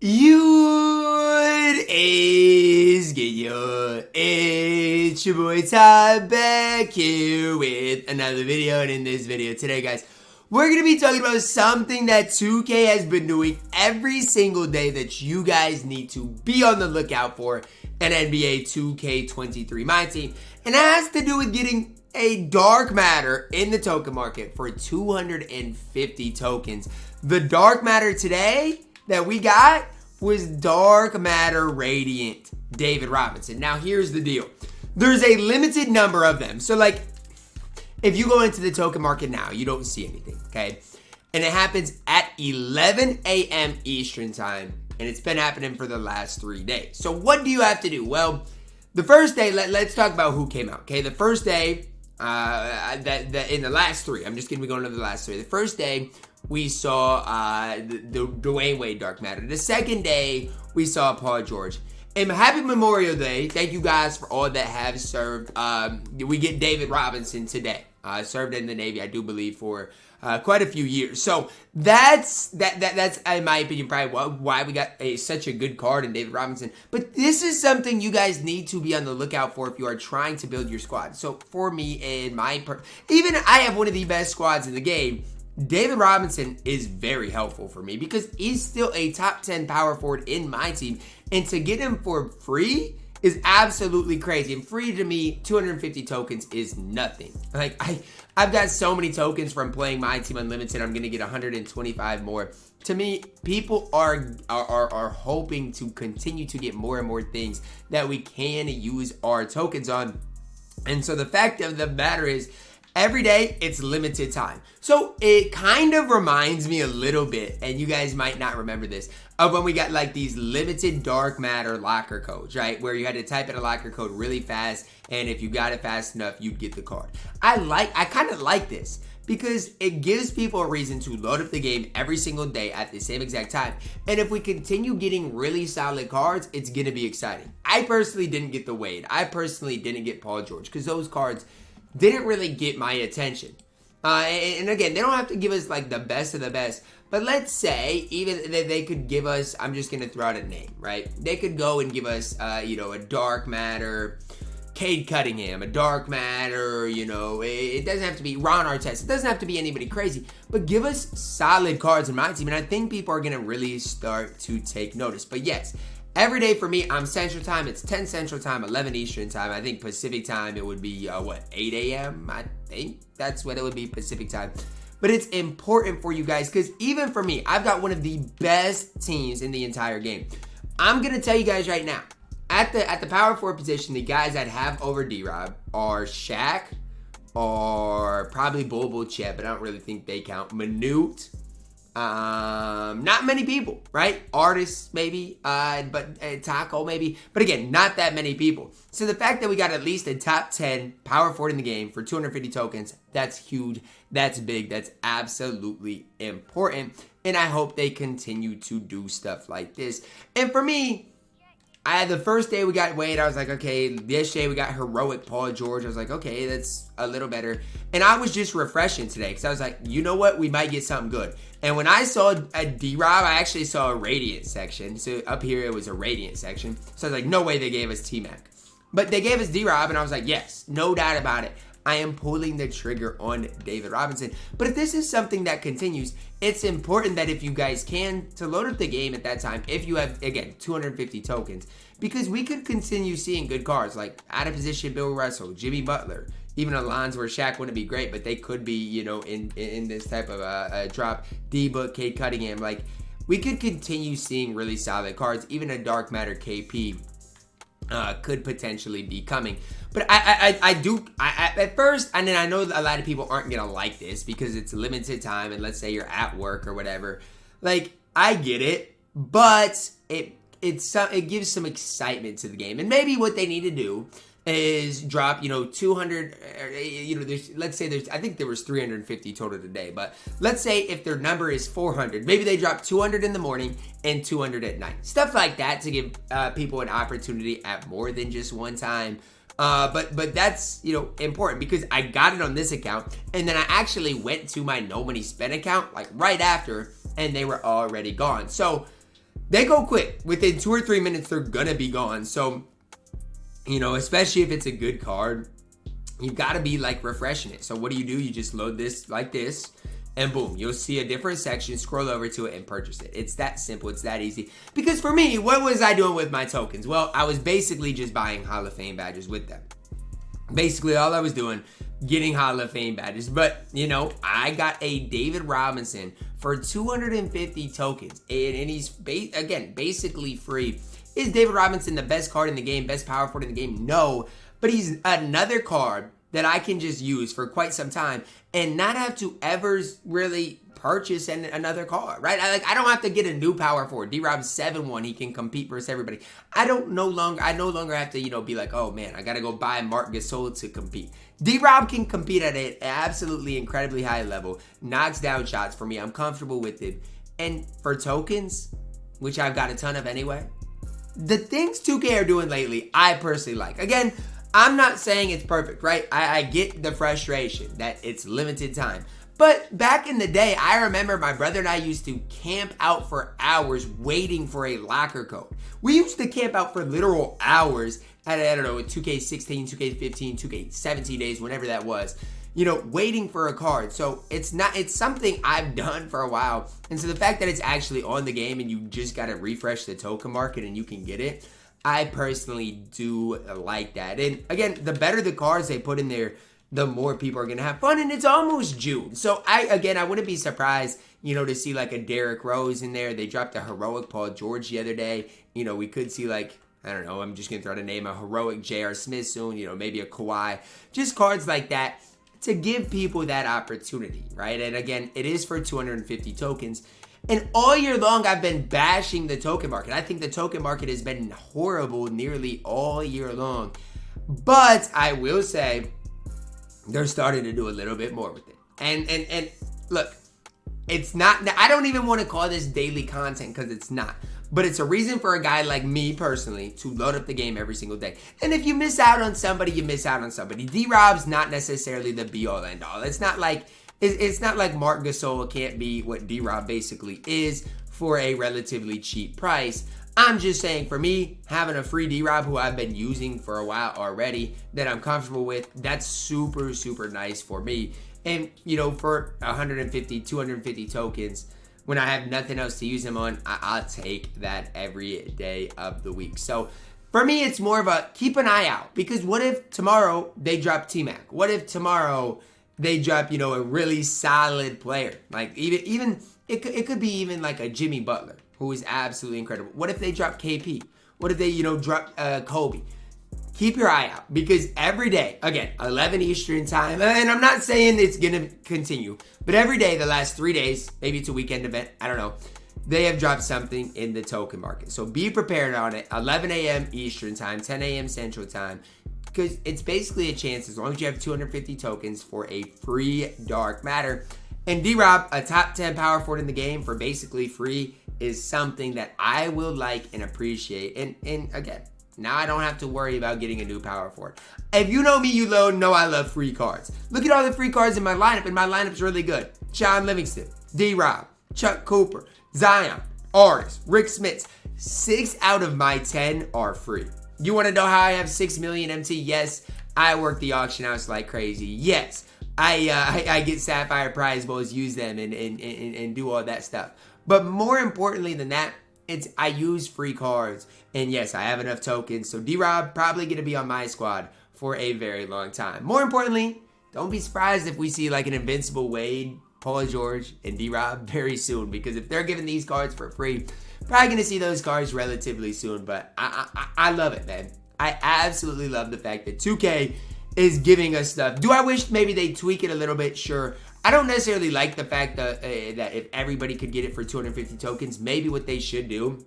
What is good? It's your boy Ty back here with another video, and in this video today, guys, we're going to be talking about something that 2K has been doing every single day that you guys need to be on the lookout for in NBA 2K23 MyTEAM, and it has to do with getting a dark matter in the token market for 250 tokens. The dark matter today that we got was Dark Matter Radiant David Robinson. Now, here's the deal. There's a limited number of them. So, like, if you go into the token market now, you don't see anything, okay? And it happens at 11 a.m. Eastern time, and it's been happening for the last 3 days. So, what do you have to do? Well, the first day, let's talk about who came out, okay? The first day, in the last three, I'm just going to be going over the last three. The first day, we saw the Dwyane Wade Dark Matter. The second day, we saw Paul George. And happy Memorial Day. Thank you guys for all that have served. We get David Robinson today. Served in the Navy, I do believe, for quite a few years. So that's in my opinion, probably why we got such a good card in David Robinson. But this is something you guys need to be on the lookout for if you are trying to build your squad. So for me, and even I have one of the best squads in the game. David Robinson is very helpful for me because he's still a top 10 power forward in my team. And to get him for free is absolutely crazy. And free to me, 250 tokens is nothing. Like, I've got so many tokens from playing my team unlimited. I'm going to get 125 more. To me, people are hoping to continue to get more and more things that we can use our tokens on. And so the fact of the matter is, every day, it's limited time. So it kind of reminds me a little bit, and you guys might not remember this, of when we got like these limited dark matter locker codes, right? Where you had to type in a locker code really fast, and if you got it fast enough, you'd get the card. I kind of like this because it gives people a reason to load up the game every single day at the same exact time. And if we continue getting really solid cards, it's going to be exciting. I personally didn't get the Wade. I personally didn't get Paul George because those cards didn't really get my attention. And again, they don't have to give us like the best of the best. But let's say even that they could give us, I'm just going to throw out a name, right? They could go and give us, a dark matter, Cade Cunningham, a dark matter, it doesn't have to be Ron Artest. It doesn't have to be anybody crazy. But give us solid cards in my team. And I think people are going to really start to take notice. But yes, every day for me, I'm Central Time. It's 10 Central Time, 11 Eastern Time. I think Pacific Time, it would be, 8 a.m.? I think that's what it would be, Pacific Time. But it's important for you guys because even for me, I've got one of the best teams in the entire game. I'm going to tell you guys right now, at the power forward position, the guys I'd have over D-Rob are Shaq, or probably Bobo Chet, but I don't really think they count. Manute. Not many people, right? Artists maybe, but Taco maybe, but again, not that many people. So the fact that we got at least a top 10 power forward in the game for 250 tokens, that's huge, that's big, that's absolutely important, and I hope they continue to do stuff like this. And for me, the first day we got Wade, I was like, okay. This day we got heroic Paul George. I was like, okay, that's a little better. And I was just refreshing today because I was like, you know what? We might get something good. And when I saw a D-Rob, I actually saw a Radiant section. So up here it was a Radiant section. So I was like, no way they gave us T-Mac. But they gave us D-Rob, and I was like, yes, no doubt about it. I am pulling the trigger on David Robinson. But if this is something that continues, it's important that if you guys can, to load up the game at that time, if you have, again, 250 tokens, because we could continue seeing good cards, like out of position Bill Russell, Jimmy Butler, even Alonzo where Shaq wouldn't be great, but they could be, in this type of drop. D-Book, Cade Cunningham, like, we could continue seeing really solid cards. Even a Dark Matter KP could potentially be coming. But I do at first, and then I know a lot of people aren't gonna like this because it's limited time, and let's say you're at work or whatever. Like, I get it, but it gives some excitement to the game. And maybe what they need to do is drop, 200, I think there was 350 total today, but let's say if their number is 400, maybe they drop 200 in the morning and 200 at night. Stuff like that to give people an opportunity at more than just one time. But that's, important because I got it on this account, and then I actually went to my no money spent account like right after, and they were already gone. So they go quick. Within 2 or 3 minutes, they're going to be gone. So, especially if it's a good card, you've got to be like refreshing it. So what do? You just load this like this, and boom, you'll see a different section, scroll over to it and purchase it. It's that simple. It's that easy. Because for me, what was I doing with my tokens? Well, I was basically just buying Hall of Fame badges with them. Basically, all I was doing, getting Hall of Fame badges. But, I got a David Robinson for 250 tokens. And he's, basically free. Is David Robinson the best card in the game, best power forward in the game? No. But he's another card that I can just use for quite some time and not have to ever really purchase another card, right? I don't have to get a new power forward. D-Rob's 7-1, he can compete versus everybody. I no longer have to, be like, oh man, I gotta go buy Marc Gasol to compete. D-Rob can compete at an absolutely incredibly high level, knocks down shots for me. I'm comfortable with it. And for tokens, which I've got a ton of anyway, the things 2K are doing lately, I personally like. Again, I'm not saying it's perfect, right? I get the frustration that it's limited time. But back in the day, I remember my brother and I used to camp out for hours waiting for a locker code. We used to camp out for literal hours at, 2K16, 2K15, 2K17 days, whenever that was, waiting for a card. So it's something I've done for a while. And so the fact that it's actually on the game and you just got to refresh the token market and you can get it, I personally do like that. And again, the better the cards they put in there, the more people are going to have fun. And it's almost June. So I wouldn't be surprised, to see like a Derrick Rose in there. They dropped a heroic Paul George the other day. We could see like, I don't know, I'm just going to throw the name, a heroic J.R. Smith soon, maybe a Kawhi. Just cards like that to give people that opportunity, right? And again, it is for 250 tokens. And all year long, I've been bashing the token market. I think the token market has been horrible nearly all year long. But I will say, they're starting to do a little bit more with it. And look, it's not, I don't even want to call this daily content because it's not. But it's a reason for a guy like me personally to load up the game every single day. And if you miss out on somebody, you miss out on somebody. D-Rob's not necessarily the be-all end-all. It's not like Marc Gasol can't be what D-Rob basically is for a relatively cheap price. I'm just saying, for me, having a free D-Rob who I've been using for a while already that I'm comfortable with, that's super, super nice for me. And, for 150, 250 tokens, when I have nothing else to use them on, I'll take that every day of the week. So for me, it's more of a keep an eye out. Because what if tomorrow they drop T-Mac? What if tomorrow they drop, a really solid player? Like even it could be even like a Jimmy Butler, who is absolutely incredible. What if they drop KP? What if they, drop Kobe? Keep your eye out, because every day, again, 11 Eastern time, and I'm not saying it's going to continue, but every day, the last 3 days, maybe it's a weekend event, I don't know, they have dropped something in the token market. So be prepared on it. 11 a.m. Eastern time, 10 a.m. Central time, because it's basically a chance, as long as you have 250 tokens, for a free dark matter. And D-Rob, a top 10 power forward in the game for basically free, is something that I will like and appreciate. And again, now I don't have to worry about getting a new power forward. If you know me, you know I love free cards. Look at all the free cards in my lineup, and my lineup's really good. Shawn Livingston, D-Rob, Chuck Cooper, Zion, Aris, Rick Smits. 6 out of my 10 are free. You want to know how I have 6 million MT? Yes, I work the auction house like crazy. Yes, I get Sapphire Prize Bowls, use them, and do all that stuff. But more importantly than that, I use free cards. And yes, I have enough tokens. So D-Rob probably going to be on my squad for a very long time. More importantly, don't be surprised if we see like an invincible Wade, Paul George, and D-Rob very soon. Because if they're giving these cards for free, probably going to see those cards relatively soon. But I love it, man. I absolutely love the fact that 2K is giving us stuff. Do I wish maybe they tweak it a little bit? Sure. I don't necessarily like the fact that if everybody could get it for 250 tokens, maybe what they should do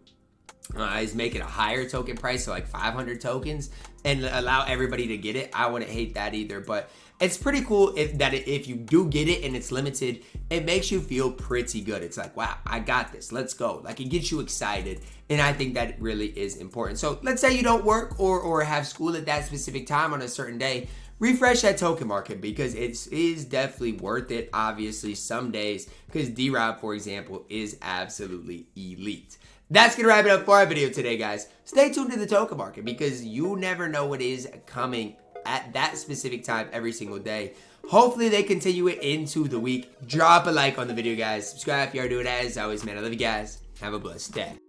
is make it a higher token price, so like 500 tokens, and allow everybody to get it. I wouldn't hate that either, but it's pretty cool if you do get it and it's limited, it makes you feel pretty good. It's like, wow, I got this. Let's go. Like, it gets you excited, and I think that really is important. So let's say you don't work or have school at that specific time on a certain day. Refresh that token market, because it is definitely worth it, obviously, some days, because D-Rob, for example, is absolutely elite. That's going to wrap it up for our video today, guys. Stay tuned to the token market because you never know what is coming at that specific time every single day. Hopefully they continue it into the week. Drop a like on the video, guys. Subscribe if you are doing it. As always, man, I love you guys. Have a blessed day.